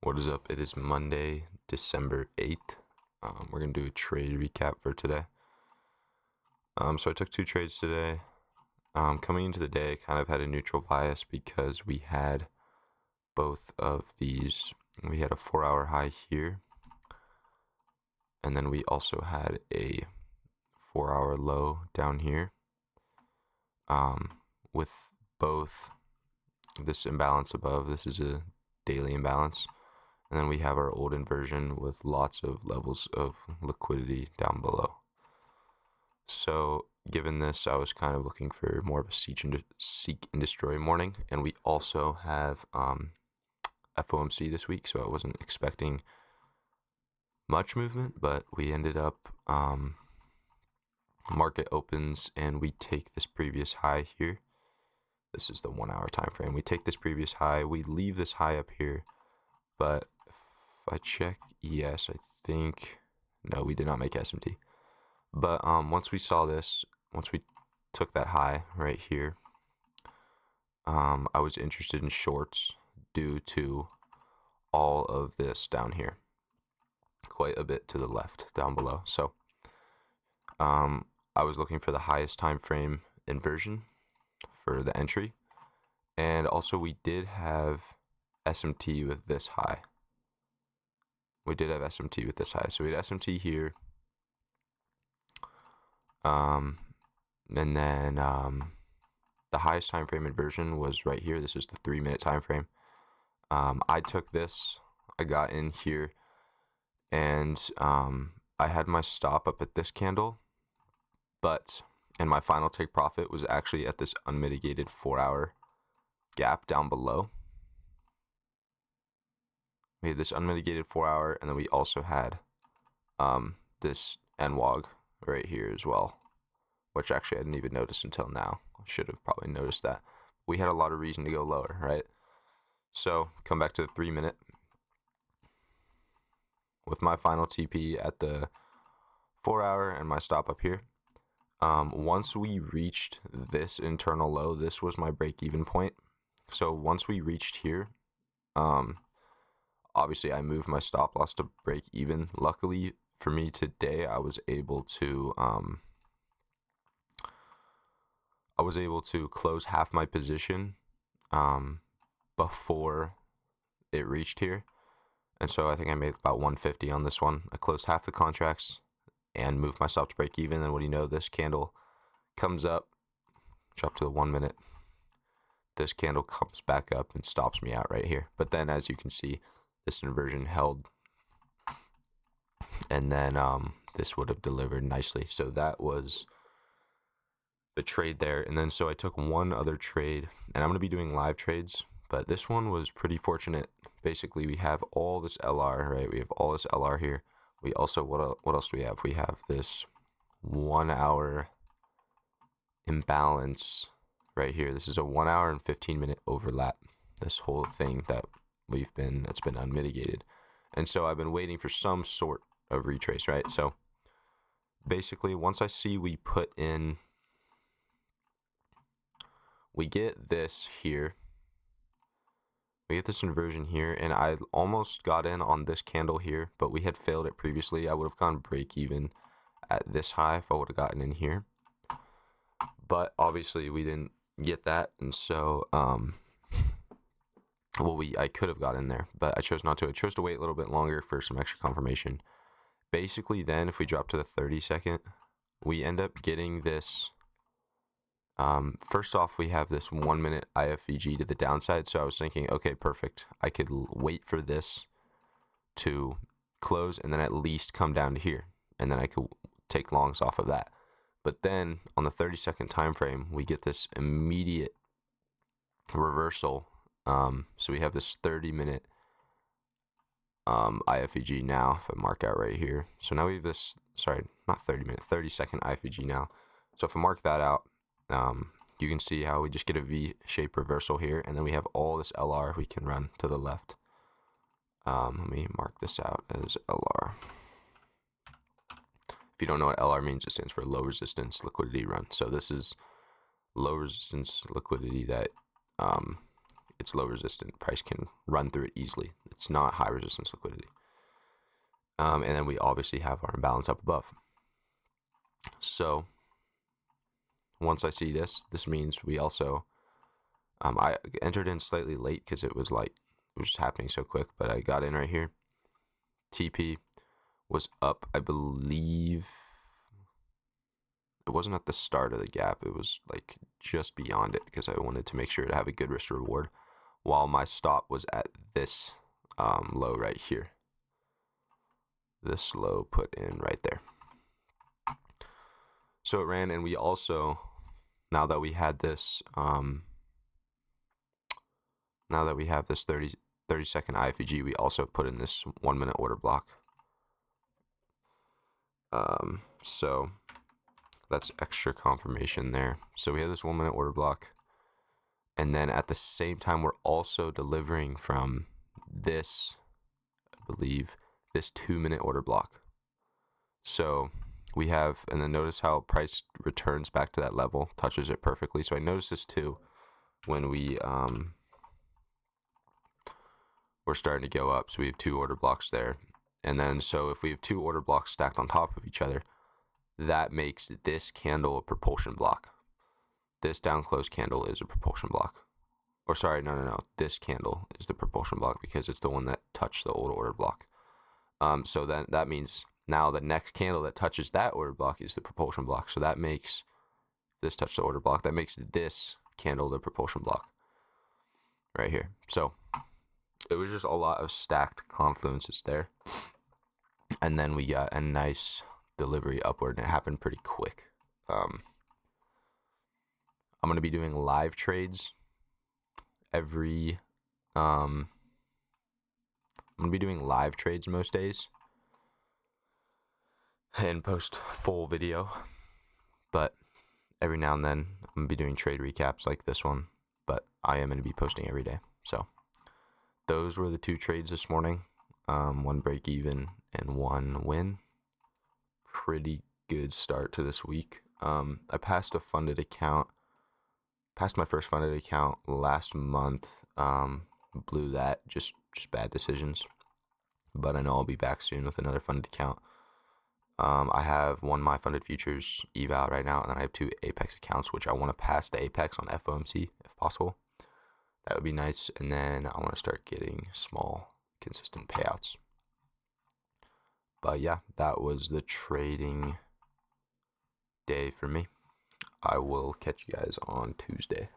What is up? It is Monday, December 8th. We're going to do a trade recap for today. So I took two trades today. Coming into the day, I kind of had a neutral bias because we had both of these. We had a 4-hour high here, and then we also had a 4-hour low down here. With both this imbalance above, this is a daily imbalance. And then we have our old inversion with lots of levels of liquidity down below. So given this, I was kind of looking for more of a seek and destroy morning. And we also have FOMC this week, so I wasn't expecting much movement, but we ended up market opens and we take this previous high here. This is the 1-hour time frame. We take this previous high, we leave this high up here, but if I check ES, I think no, we did not make SMT. But once we saw this, once we took that high right here, I was interested in shorts due to all of this down here, quite a bit to the left down below. So I was looking for the highest time frame inversion for the entry, and also we did have SMT with this high. We did have SMT with this high, so we had SMT here, and then the highest time frame inversion was right here. This is the 3-minute time frame. I took this, I got in here, and I had my stop up at this candle, and my final take profit was actually at this unmitigated 4-hour gap down below. We had this unmitigated 4-hour, and then we also had this NWOG right here as well, which actually I didn't even notice until now. I should have probably noticed that. We had a lot of reason to go lower, right? So come back to the 3-minute with my final TP at the 4-hour and my stop up here. Once we reached this internal low, this was my break-even point. So once we reached here, obviously I moved my stop loss to break even. Luckily for me today, I was able to close half my position before it reached here. And so I think I made about 150 on this one. I closed half the contracts and moved my stop to break even. And what do you know, this candle comes up, drop to the 1-minute. This candle comes back up and stops me out right here. But then, as you can see, this inversion held, and then this would have delivered nicely. So that was the trade there. And then so I took one other trade, and I'm going to be doing live trades, but this one was pretty fortunate. Basically, we have all this LR, right? We have all this LR here. We also, what else do we have? We have this 1-hour imbalance right here. This is a 1-hour and 15-minute overlap. This whole thing that's been unmitigated. And so I've been waiting for some sort of retrace, right? So basically, once I see we get this here, we get this inversion here, and I almost got in on this candle here, but we had failed it previously. I would have gone break even at this high if I would have gotten in here, but obviously we didn't get that, and so I could have got in there, but I chose not to. I chose to wait a little bit longer for some extra confirmation. Basically, then if we drop to the 30-second, we end up getting this. First off, we have this 1-minute IFVG to the downside. So I was thinking, okay, perfect. I could wait for this to close and then at least come down to here, and then I could take longs off of that. But then on the 30-second time frame, we get this immediate reversal. So we have this 30-minute IFVG now. If I mark out right here, so now we have this. Sorry, not 30-minute, 30-second IFVG now. So if I mark that out, you can see how we just get a V-shaped reversal here, and then we have all this LR we can run to the left. Let me mark this out as LR. If you don't know what LR means, it stands for low resistance liquidity run. So this is low resistance liquidity that it's low resistant. Price can run through it easily. it's not high resistance liquidity. And then we obviously have our imbalance up above. So once I see this means we also, I entered in slightly late because it was just happening so quick, but I got in right here. TP was up, I believe. It wasn't at the start of the gap. It was like just beyond it because I wanted to make sure to have a good risk reward, while my stop was at this low right here. This low put in right there. So it ran, and we also, now that we had this, now that we have this 30 second IFEG, we also put in this 1 minute order block. So that's extra confirmation there. So we have this 1 minute order block, and then at the same time we're also delivering from this, I believe, this 2 minute order block. So we have, and then notice how price returns back to that level, touches it perfectly. So I noticed this too when we we're starting to go up. So we have 2 order blocks there, and then so if we have 2 order blocks stacked on top of each other, that makes this candle a propulsion block. This down close candle is a propulsion block. Or sorry, no. This candle is the propulsion block because it's the one that touched the old order block. So then that means now the next candle that touches that order block is the propulsion block. So that makes this touch the order block. That makes this candle the propulsion block right here. So it was just a lot of stacked confluences there. And then we got a nice delivery upward, and it happened pretty quick. I'm going to be doing live trades every, I'm going to be doing live trades most days and post full video, but every now and then I'm going to be doing trade recaps like this one, but I am going to be posting every day. So those were the 2 trades this morning, 1 break even and 1 win. Pretty good start to this week. I passed my first funded account last month. Blew that, just bad decisions, but I know I'll be back soon with another funded account. I have 1 my funded futures eval right now, and then I have 2 Apex accounts, which I want to pass the Apex on FOMC if possible. That would be nice. And then I want to start getting small, consistent payouts. But yeah, that was the trading day for me. I will catch you guys on Tuesday.